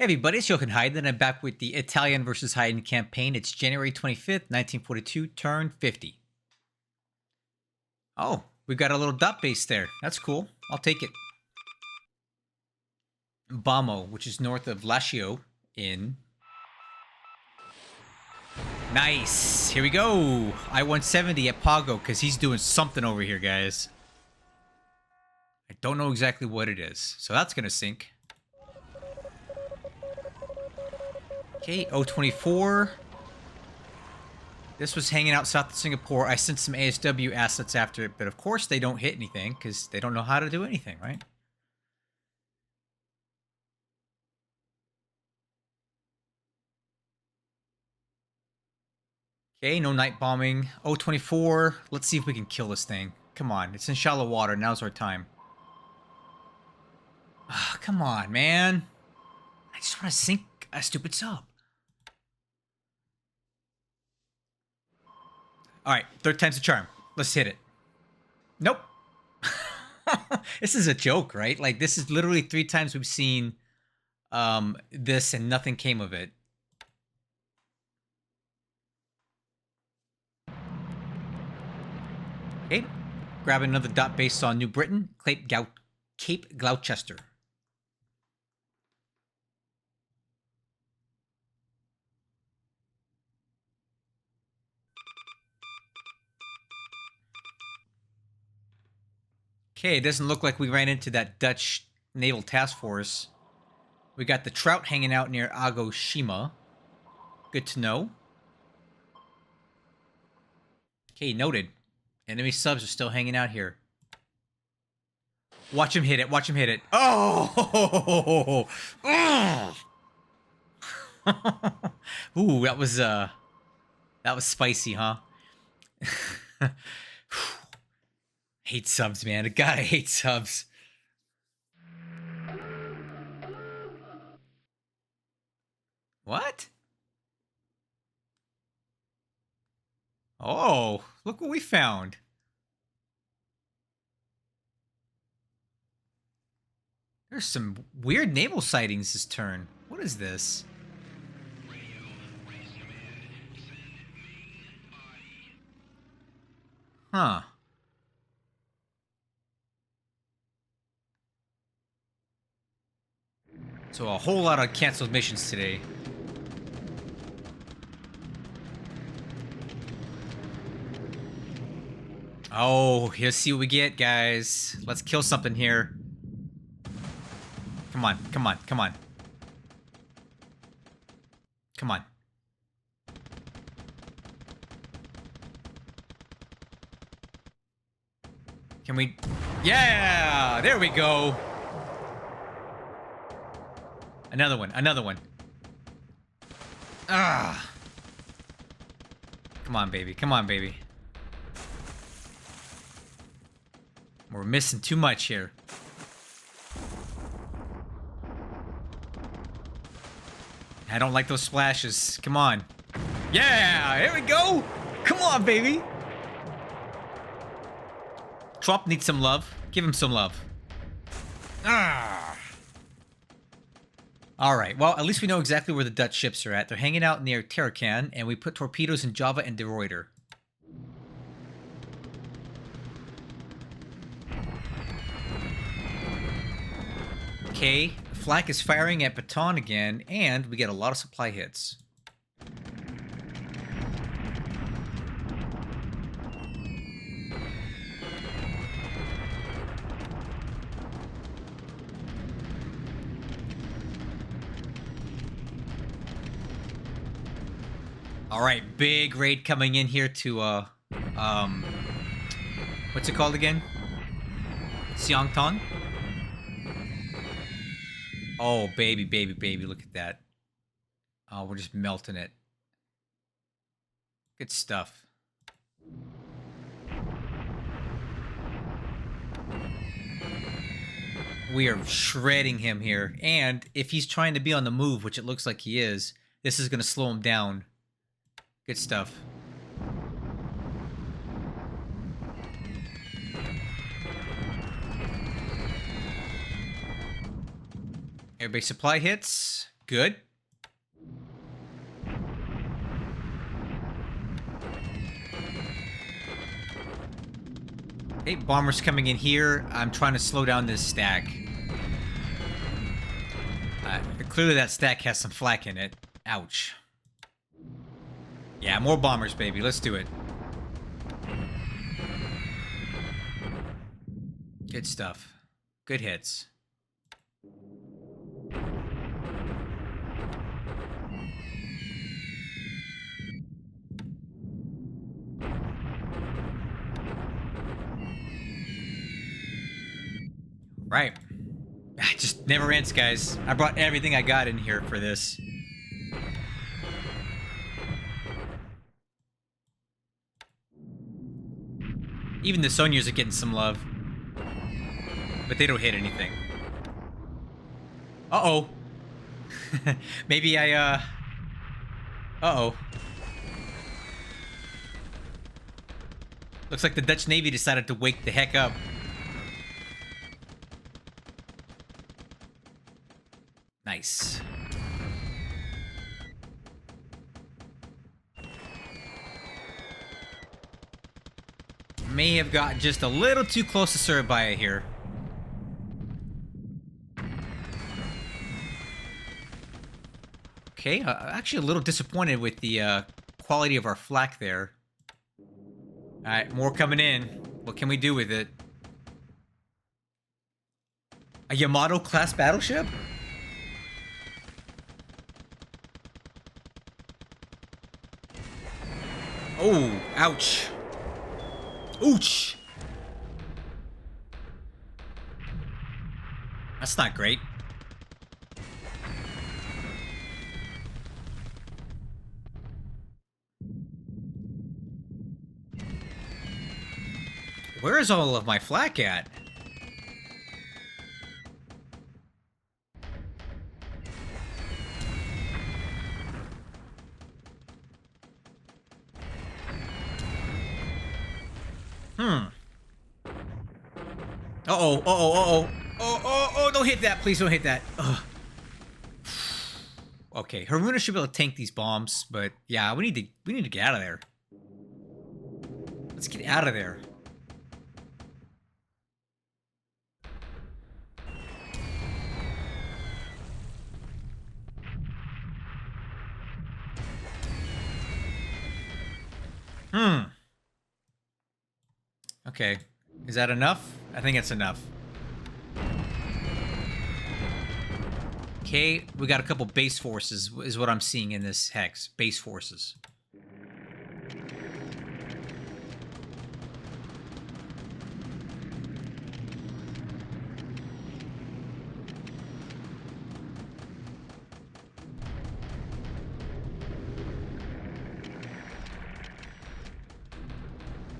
Hey everybody, it's Jochen Heiden, and I'm back with the Italian versus Heiden campaign. It's January 25th, 1942, turn 50. Oh, we've got a little dot base there. That's cool. I'll take it. Bamo, which is north of Lashio in... Nice! Here we go! I-170 at Pago, because he's doing something over here, guys. I don't know exactly what it is, so that's going to sink. Okay, 024. This was hanging out south of Singapore. I sent some ASW assets after it, but of course they don't hit anything because they don't know how to do anything, right? Okay, no night bombing. 024. Let's see if we can kill this thing. Come on, it's in shallow water. Now's our time. Ah, oh, come on, man. I just want to sink a stupid sub. All right, third time's the charm. Let's hit it. Nope. This is a joke, right? Like, this is literally 3 times we've seen this and nothing came of it. Okay, grabbing another dot base on New Britain, Cape Gloucester. Okay, it doesn't look like we ran into that Dutch naval task force. We got the Trout hanging out near Agoshima. Good to know. Okay, noted. Enemy subs are still hanging out here. Watch him hit it. Watch him hit it. Oh! Ooh, that was spicy, huh? Hate subs, man. I gotta hate subs. What? Oh, look what we found. There's some weird naval sightings this turn. What is this? Huh. So a whole lot of canceled missions today. Oh, here's see what we get, guys. Let's kill something here. Come on, come on, come on. Come on. Can we... Yeah! There we go! Another one, another one. Ah! Come on, baby, come on, baby. We're missing too much here. I don't like those splashes. Come on. Yeah! Here we go! Come on, baby! Trop needs some love. Give him some love. Ah! Alright, well, at least we know exactly where the Dutch ships are at. They're hanging out near Tarakan, and we put torpedoes in Java and De Ruyter. Okay, Flak is firing at Baton again, and we get a lot of supply hits. All right, big raid coming in here to what's it called again? Siangtong. Oh, baby, baby, baby, look at that. Oh, we're just melting it. Good stuff. We are shredding him here, and if he's trying to be on the move, which it looks like he is, this is going to slow him down. Good stuff. Airbase supply hits. Good. Okay, bombers coming in here. I'm trying to slow down this stack. Clearly that stack has some flak in it. Ouch. Yeah, more bombers, baby. Let's do it. Good stuff. Good hits. Right. It just never ends, guys. I brought everything I got in here for this. Even the Sonyas are getting some love. But they don't hit anything. Uh-oh. Maybe I, Uh-oh. Looks like the Dutch Navy decided to wake the heck up. Nice. May have got just a little too close to Surabaya here. Okay, actually a little disappointed with the quality of our flak there. Alright, more coming in. What can we do with it? A Yamato-class battleship? Oh, ouch. Ouch! That's not great. Where is all of my flak at? Uh-oh, uh-oh, uh-oh. Oh, don't hit that. Please don't hit that. Ugh. Okay, Haruna should be able to tank these bombs, but yeah, we need to get out of there. Let's get out of there. Okay. Is that enough? I think it's enough. Okay, we got a couple base forces, is what I'm seeing in this hex. Base forces.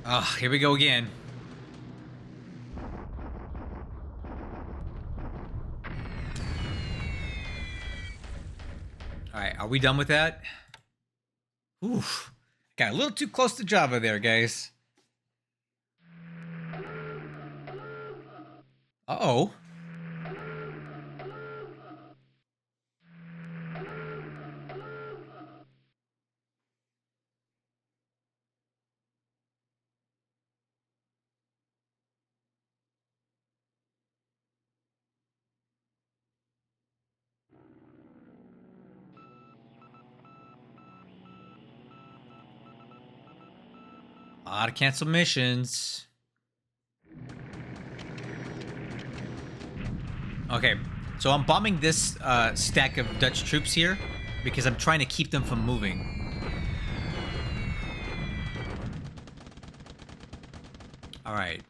Ah, here we go again. Alright, are we done with that? Oof. Got a little too close to Java there, guys. Uh-oh. A lot of canceled missions. Okay, so I'm bombing this stack of Dutch troops here because I'm trying to keep them from moving. Alright.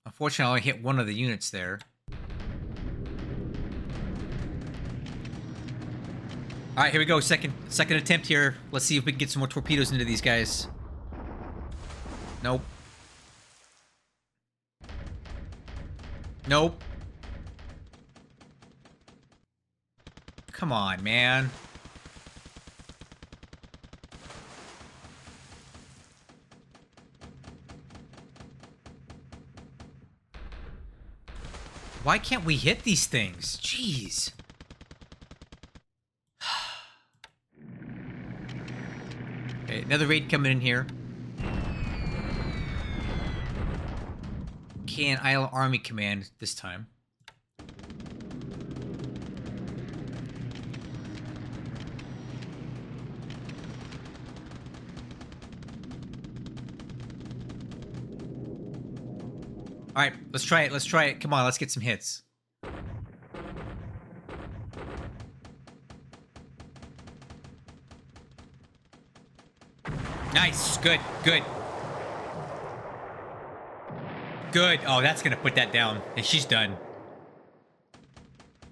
Unfortunately, I only hit one of the units there. Alright, here we go. Second attempt here. Let's see if we can get some more torpedoes into these guys. Nope. Nope. Come on, man. Why can't we hit these things? Jeez. another raid coming in here. Can Isle Army Command this time. All right, let's try it. Let's try it. Come on, let's get some hits. Nice. Good. Good. Good. Oh, that's going to put that down. And she's done.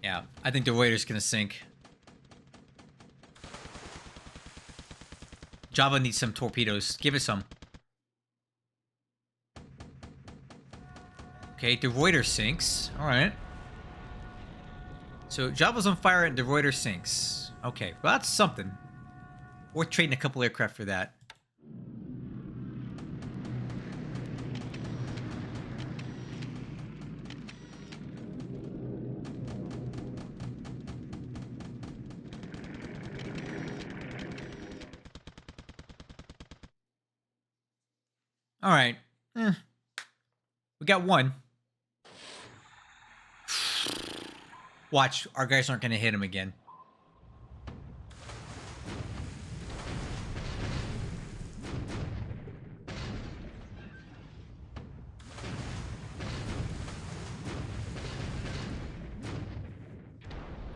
Yeah, I think the Raider's going to sink. Java needs some torpedoes. Give it some. Okay, the Reuter sinks. Alright. So Java's on fire and the Reuter sinks. Okay, well that's something. We're trading a couple aircraft for that. Alright. We got one. Watch, our guys aren't going to hit him again.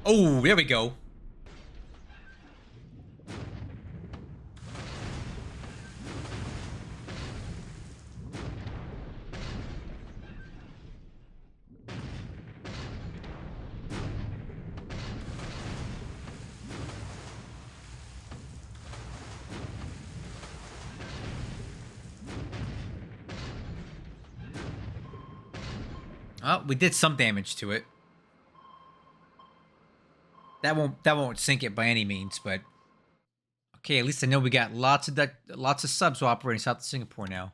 Oh, there we go. Oh, we did some damage to it. That won't sink it by any means, but okay. At least I know we got lots of subs operating south of Singapore now.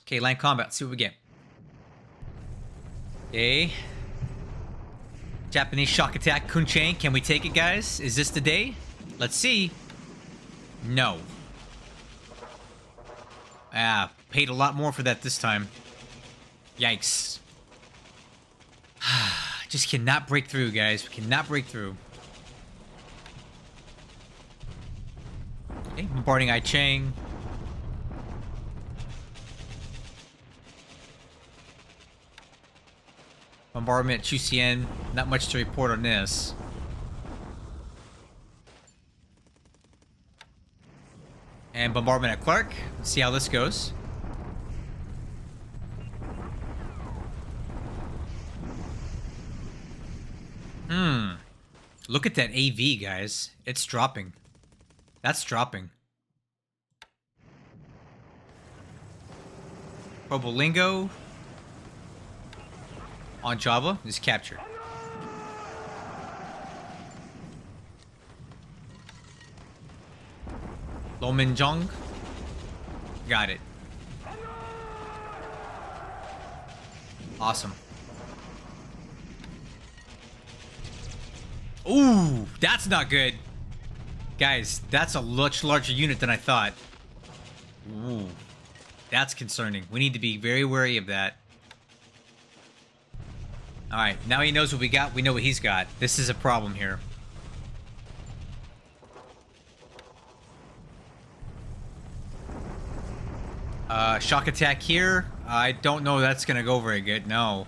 Okay, land combat. Let's see what we get. Okay. Japanese shock attack, Kunchain. Can we take it, guys? Is this the day? Let's see. No. Ah, paid a lot more for that this time. Yikes. Just cannot break through, guys. We cannot break through. Okay, bombarding Aichang. Bombardment at Chusian. Not much to report on this. And bombardment at Clark. Let's see how this goes. Look at that AV, guys. It's dropping. That's dropping. Probolingo on Java is captured. Lominjong. Got it. Awesome. Ooh, that's not good. Guys, that's a much larger unit than I thought. Ooh, that's concerning. We need to be very wary of that. Alright, now he knows what we got. We know what he's got. This is a problem here. Shock attack here. I don't know that's gonna go very good. No.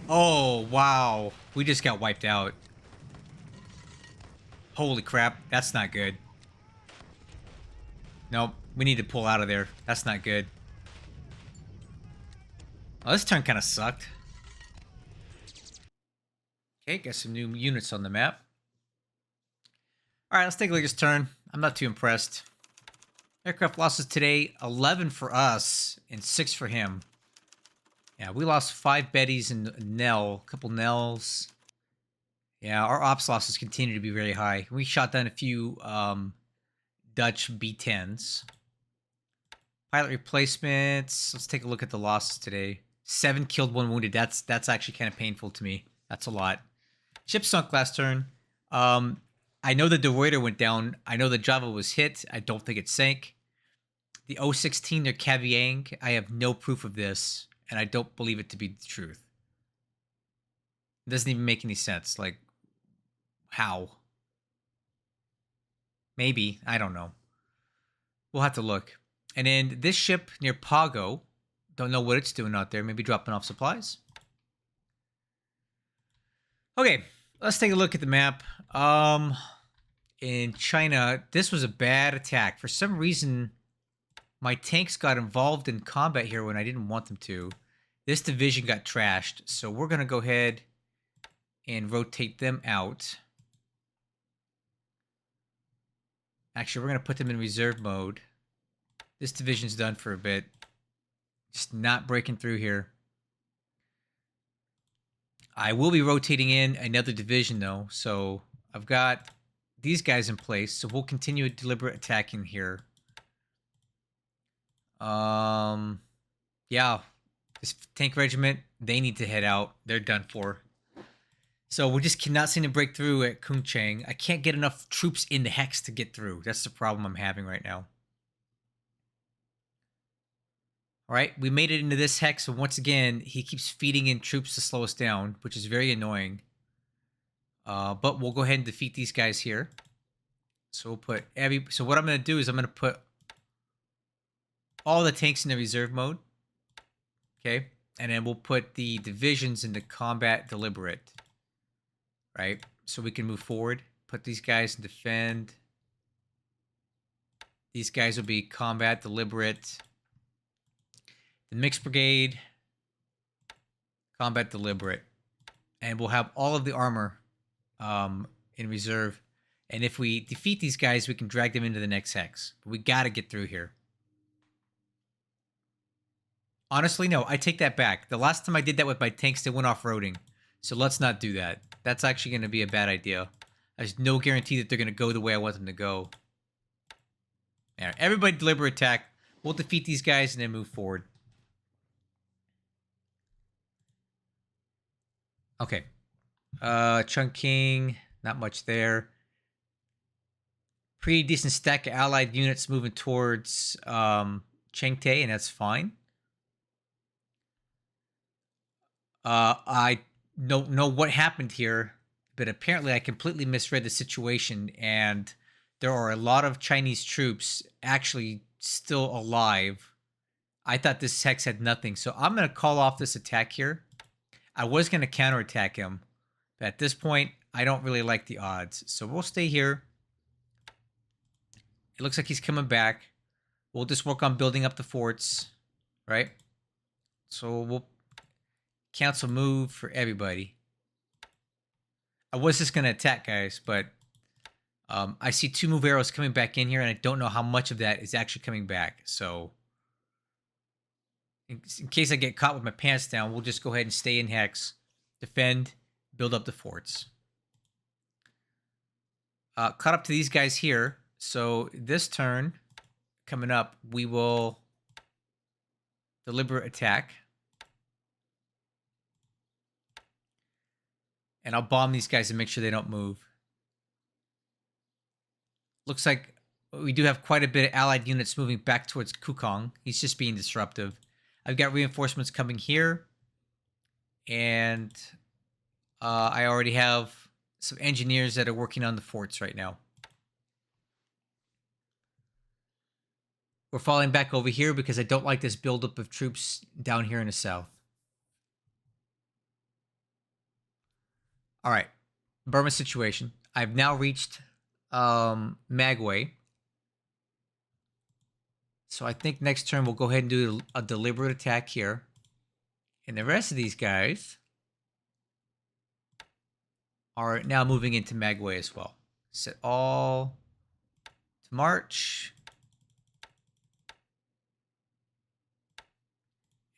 Oh, wow. We just got wiped out. Holy crap. That's not good. Nope. We need to pull out of there. That's not good. Well, this turn kind of sucked. Okay, got some new units on the map. Alright, let's take a look at this turn. I'm not too impressed. Aircraft losses today, 11 for us and 6 for him. Yeah, we lost 5 Betties and a Nell, a couple Nells. Yeah, our ops losses continue to be very high. We shot down a few Dutch B-10s. Pilot replacements. Let's take a look at the losses today. 7 killed, 1 wounded. That's actually kind of painful to me. That's a lot. Ship sunk last turn. I know the De Ruyter went down. I know the Java was hit. I don't think it sank. The 016, they're caviating. I have no proof of this, and I don't believe it to be the truth. It doesn't even make any sense. Like, how? Maybe. I don't know. We'll have to look. And then this ship near Pago, don't know what it's doing out there. Maybe dropping off supplies. Okay, let's take a look at the map. In China, this was a bad attack. For some reason, my tanks got involved in combat here when I didn't want them to. This division got trashed, so we're going to go ahead and rotate them out. Actually, we're going to put them in reserve mode. This division's done for a bit. Just not breaking through here. I will be rotating in another division, though. So I've got these guys in place. So we'll continue deliberate attacking here. Yeah. This tank regiment, they need to head out. They're done for. So we just cannot seem to break through at Kungchang. I can't get enough troops in the hex to get through. That's the problem I'm having right now. All right, we made it into this hex, and once again, he keeps feeding in troops to slow us down, which is very annoying. But we'll go ahead and defeat these guys here. So we'll put so what I'm going to do is I'm going to put all the tanks into reserve mode. Okay, and then we'll put the divisions into combat deliberate. Right, so we can move forward. Put these guys in defend. These guys will be combat deliberate. The mixed brigade, combat deliberate, and we'll have all of the armor in reserve. And if we defeat these guys, we can drag them into the next hex. But we got to get through here. Honestly, no, I take that back. The last time I did that with my tanks, they went off-roading. So let's not do that. That's actually going to be a bad idea. There's no guarantee that they're going to go the way I want them to go. All right, everybody deliberate attack. We'll defeat these guys and then move forward. Okay. Chungking, not much there. Pretty decent stack of allied units moving towards Chengte, and that's fine. I don't know what happened here, but apparently I completely misread the situation, and there are a lot of Chinese troops actually still alive. I thought this hex had nothing, so I'm going to call off this attack here. I was going to counterattack him, but at this point, I don't really like the odds. So we'll stay here. It looks like he's coming back. We'll just work on building up the forts, right? So we'll cancel move for everybody. I was just going to attack, guys, but I see 2 move arrows coming back in here, and I don't know how much of that is actually coming back. So in case I get caught with my pants down, we'll just go ahead and stay in hex, defend, build up the forts. Caught up to these guys here. So this turn coming up, we will deliberate attack. And I'll bomb these guys and make sure they don't move. Looks like we do have quite a bit of allied units moving back towards Kukong. He's just being disruptive. I've got reinforcements coming here. And I already have some engineers that are working on the forts right now. We're falling back over here because I don't like this buildup of troops down here in the south. All right. Burma situation. I've now reached Magway. So I think next turn we'll go ahead and do a deliberate attack here. And the rest of these guys are now moving into Magway as well. Set all to march.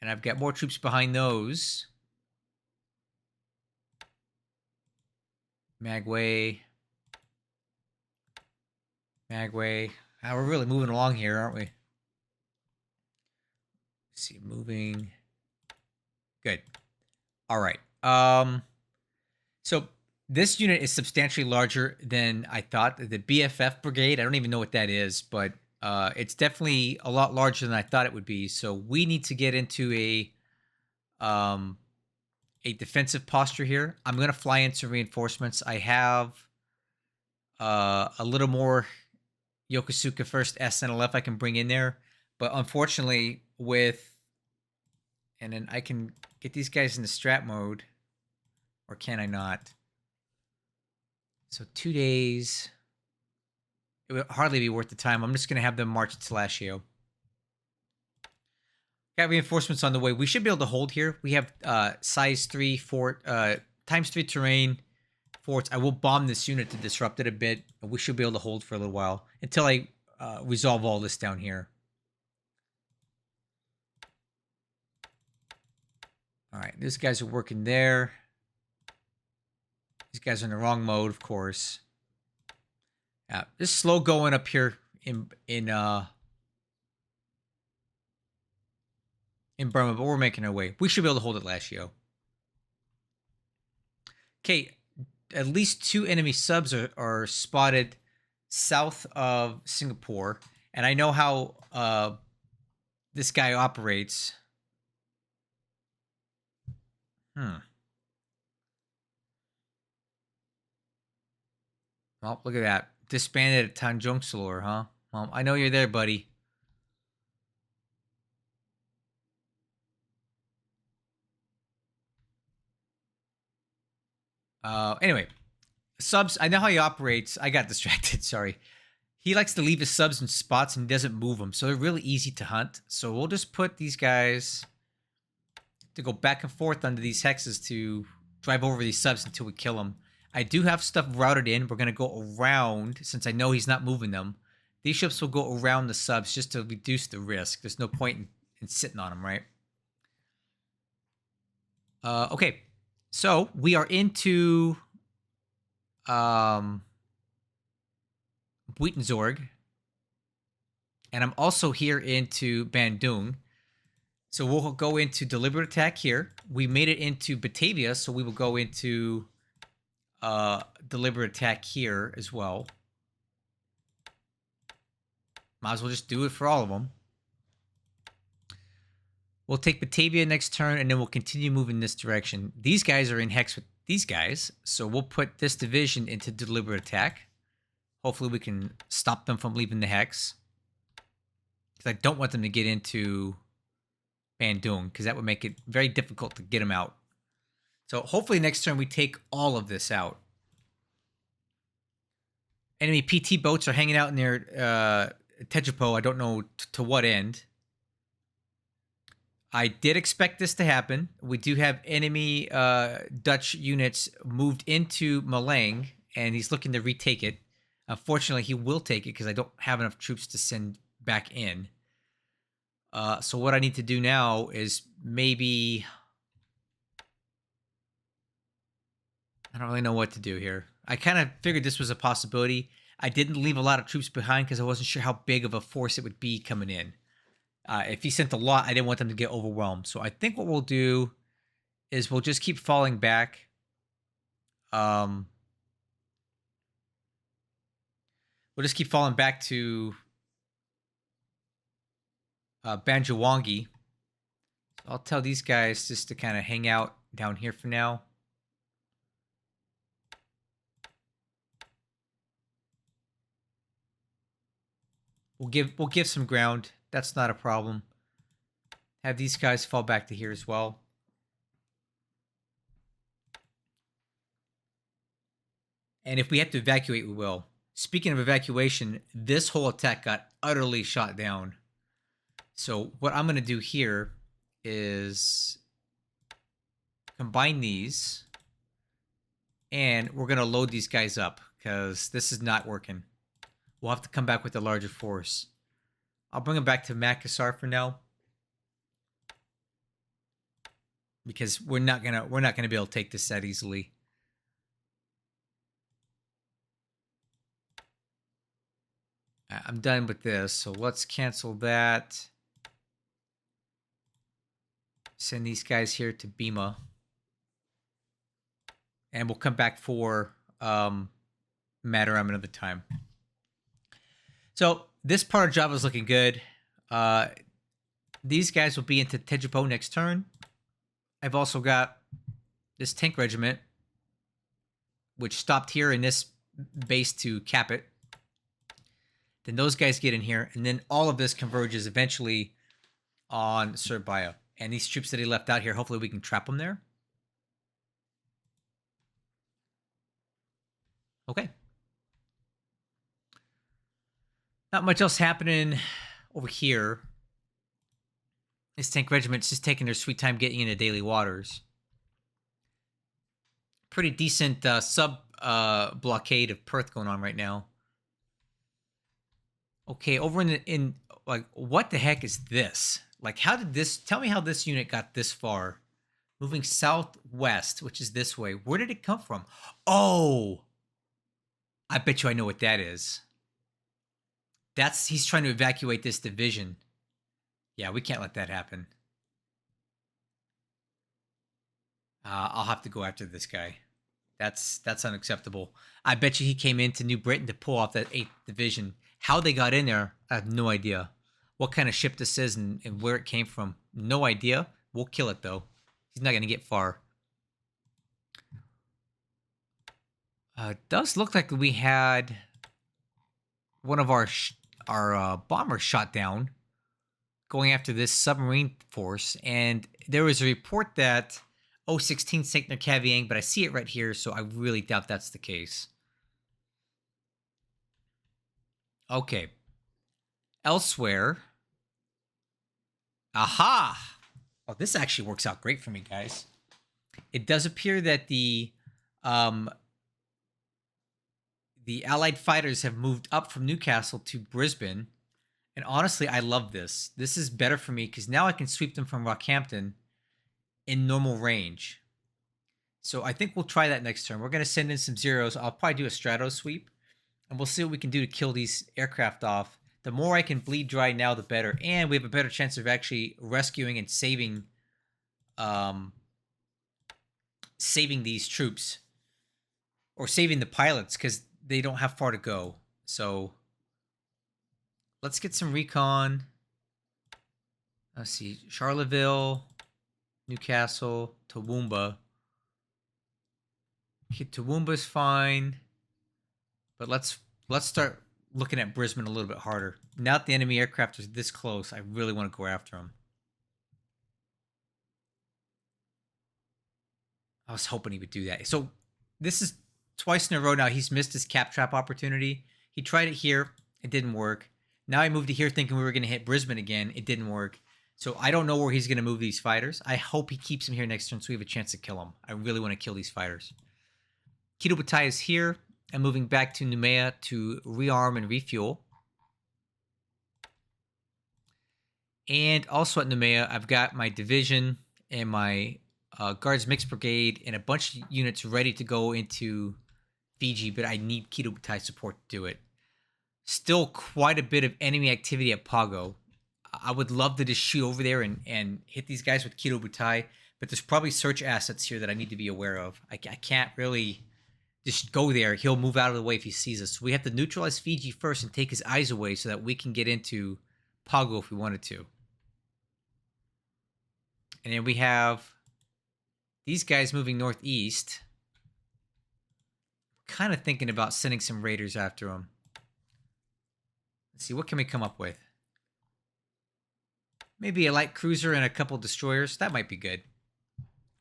And I've got more troops behind those. Magway. Magway. We're really moving along here, aren't we? Let's see, moving. Good. All right. So this unit is substantially larger than I thought. The BFF Brigade, I don't even know what that is, but it's definitely a lot larger than I thought it would be. So we need to get into a defensive posture here. I'm going to fly in some reinforcements. I have a little more Yokosuka first SNLF I can bring in there. But unfortunately, and then I can get these guys into strat mode. Or can I not? So 2 days. It would hardly be worth the time. I'm just going to have them march to Lashio. Got reinforcements on the way. We should be able to hold here. We have size 3 fort, times 3 terrain forts. I will bomb this unit to disrupt it a bit. But we should be able to hold for a little while until I resolve all this down here. All right, these guys are working there. These guys are in the wrong mode, of course. Yeah, this is slow going up here in Burma, but we're making our way. We should be able to hold it, Lashio. Okay, at least 2 enemy subs are spotted south of Singapore, and I know how this guy operates. Well, look at that. Disbanded at Tanjung Salor, huh? Well, I know you're there, buddy. Anyway, subs, I know how he operates. I got distracted, sorry. He likes to leave his subs in spots and doesn't move them, so they're really easy to hunt. So we'll just put these guys to go back and forth under these hexes to drive over these subs until we kill them. I do have stuff routed in. We're going to go around, since I know he's not moving them. These ships will go around the subs just to reduce the risk. There's no point in sitting on them, right? Okay, so we are into Buitenzorg. And I'm also here into Bandung. So we'll go into deliberate attack here. We made it into Batavia, so we will go into deliberate attack here as well. Might as well just do it for all of them. We'll take Batavia next turn, and then we'll continue moving this direction. These guys are in hex with these guys, so we'll put this division into deliberate attack. Hopefully we can stop them from leaving the hex. Because I don't want them to get into Bandung, because that would make it very difficult to get them out. So hopefully next turn we take all of this out. Enemy PT boats are hanging out near Tejupo. I don't know to what end. I did expect this to happen. We do have enemy Dutch units moved into Malang, and he's looking to retake it. Unfortunately, he will take it because I don't have enough troops to send back in. So what I need to do now is maybe... I don't really know what to do here. I kind of figured this was a possibility. I didn't leave a lot of troops behind because I wasn't sure how big of a force it would be coming in. If he sent a lot, I didn't want them to get overwhelmed. So I think what we'll do is we'll just keep falling back. We'll just keep falling back to Banjawangi. So I'll tell these guys just to kind of hang out down here for now. We'll give some ground. That's not a problem. Have these guys fall back to here as well. And if we have to evacuate, we will. Speaking of evacuation, this whole attack got utterly shot down. So what I'm going to do here is combine these. And we're going to load these guys up because this is not working. We'll have to come back with a larger force. I'll bring them back to Makassar for now. Because we're not gonna be able to take this that easily. I'm done with this, so let's cancel that. Send these guys here to Bima. And we'll come back for Mataram another time. So this part of Java is looking good. These guys will be into Tejupo next turn. I've also got this tank regiment, which stopped here in this base to cap it. Then those guys get in here, and then all of this converges eventually on Serbia. And these troops that he left out here, hopefully we can trap them there. Okay. Not much else happening over here. This tank regiment's just taking their sweet time getting into daily waters. Pretty decent blockade of Perth going on right now. Okay, over in like, what the heck is this? Like, how did this... Tell me how this unit got this far. Moving southwest, which is this way. Where did it come from? Oh! I bet you I know what that is. He's trying to evacuate this division. Yeah, we can't let that happen. I'll have to go after this guy. That's unacceptable. I bet you he came into New Britain to pull off that 8th division. How they got in there, I have no idea. What kind of ship this is and where it came from, no idea. We'll kill it, though. He's not going to get far. It does look like we had one of our bombers shot down going after this submarine force. And there was a report that 016 sank near Caviang, but I see it right here, so I really doubt that's the case. Okay. Elsewhere. Aha! Oh, this actually works out great for me, guys. It does appear that the Allied fighters have moved up from Newcastle to Brisbane. And honestly, I love this. This is better for me because now I can sweep them from Rockhampton in normal range. So I think we'll try that next turn. We're going to send in some zeros. I'll probably do a strato sweep. And we'll see what we can do to kill these aircraft off. The more I can bleed dry now, the better. And we have a better chance of actually rescuing and saving these troops. Or saving the pilots, because they don't have far to go. So let's get some recon. Let's see. Charleville, Newcastle, Toowoomba. Okay, Toowoomba's fine. But let's start looking at Brisbane a little bit harder. Now that the enemy aircraft is this close, I really want to go after them. I was hoping he would do that. So this is twice in a row now he's missed his cap trap opportunity. He tried it here. It didn't work. Now I moved to here thinking we were going to hit Brisbane again. It didn't work. So I don't know where he's going to move these fighters. I hope he keeps them here next turn so we have a chance to kill him. I really want to kill these fighters. GIGABYTE is here. I'm moving back to Noumea to rearm and refuel. And also at Noumea, I've got my division and my Guards Mixed Brigade and a bunch of units ready to go into Fiji, but I need GIGABYTE support to do it. Still quite a bit of enemy activity at Pago. I would love to just shoot over there and hit these guys with GIGABYTE, but there's probably search assets here that I need to be aware of. I can't really just go there. He'll move out of the way if he sees us. So we have to neutralize Fiji first and take his eyes away so that we can get into Pago if we wanted to. And then we have these guys moving northeast. Kind of thinking about sending some raiders after them. Let's see, what can we come up with? Maybe a light cruiser and a couple destroyers. That might be good.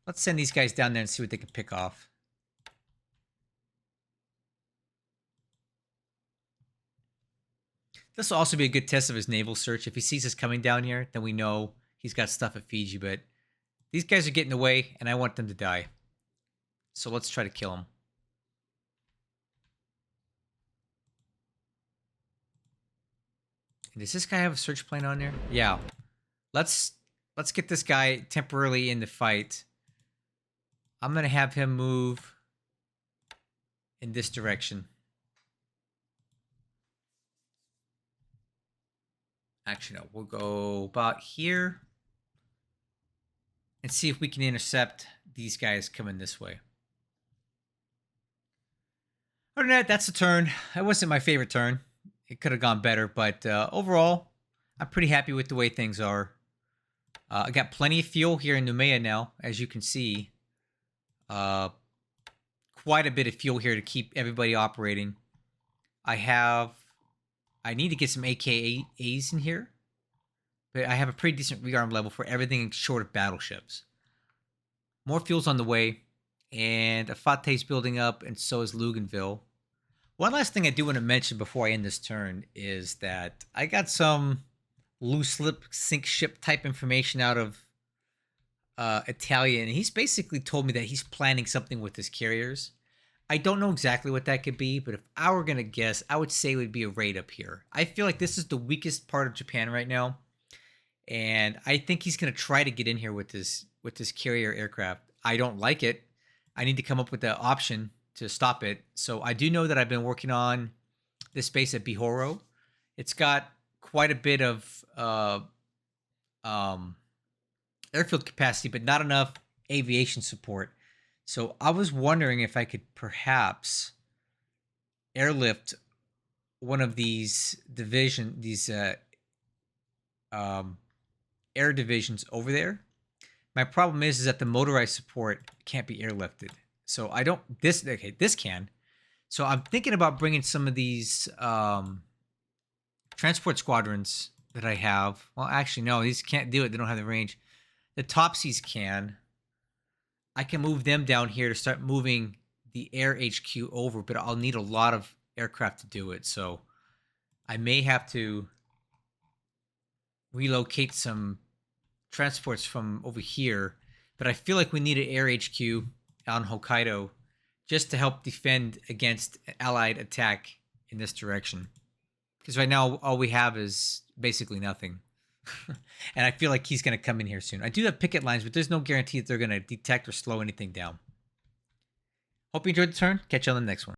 Let's send these guys down there and see what they can pick off. This will also be a good test of his naval search. If he sees us coming down here, then we know he's got stuff at Fiji. But these guys are getting away, and I want them to die. So let's try to kill them. Does this guy have a search plane on there? Yeah. Let's get this guy temporarily in the fight. I'm going to have him move in this direction. Actually, no. We'll go about here. and see if we can intercept these guys coming this way. Other than that, that's the turn. That wasn't my favorite turn. It could have gone better, but overall, I'm pretty happy with the way things are. I got plenty of fuel here in Noumea now, as you can see. Quite a bit of fuel here to keep everybody operating. I need to get some AKAs in here, but I have a pretty decent rearm level for everything short of battleships. More fuel's on the way, and Afate's building up, and so is Luganville. One last thing I do want to mention before I end this turn is that I got some loose lip sink ship type information out of Italia, and he's basically told me that he's planning something with his carriers. I don't know exactly what that could be, but if I were going to guess, I would say it would be a raid up here. I feel like this is the weakest part of Japan right now, and I think he's going to try to get in here with this carrier aircraft. I don't like it. I need to come up with the option to stop it. So I do know that I've been working on this base at Bihoro. It's got quite a bit of airfield capacity, but not enough aviation support. So I was wondering if I could perhaps airlift one of these air divisions over there. My problem is that the motorized support can't be airlifted. So I don't, this can. So I'm thinking about bringing some of these transport squadrons that I have. Well, actually, no, these can't do it. They don't have the range. The Topsies can. I can move them down here to start moving the air HQ over, but I'll need a lot of aircraft to do it. So I may have to relocate some transports from over here, but I feel like we need an air HQ on Hokkaido just to help defend against allied attack in this direction. Because right now, all we have is basically nothing. And I feel like he's going to come in here soon. I do have picket lines, but there's no guarantee that they're going to detect or slow anything down. Hope you enjoyed the turn. Catch you on the next one.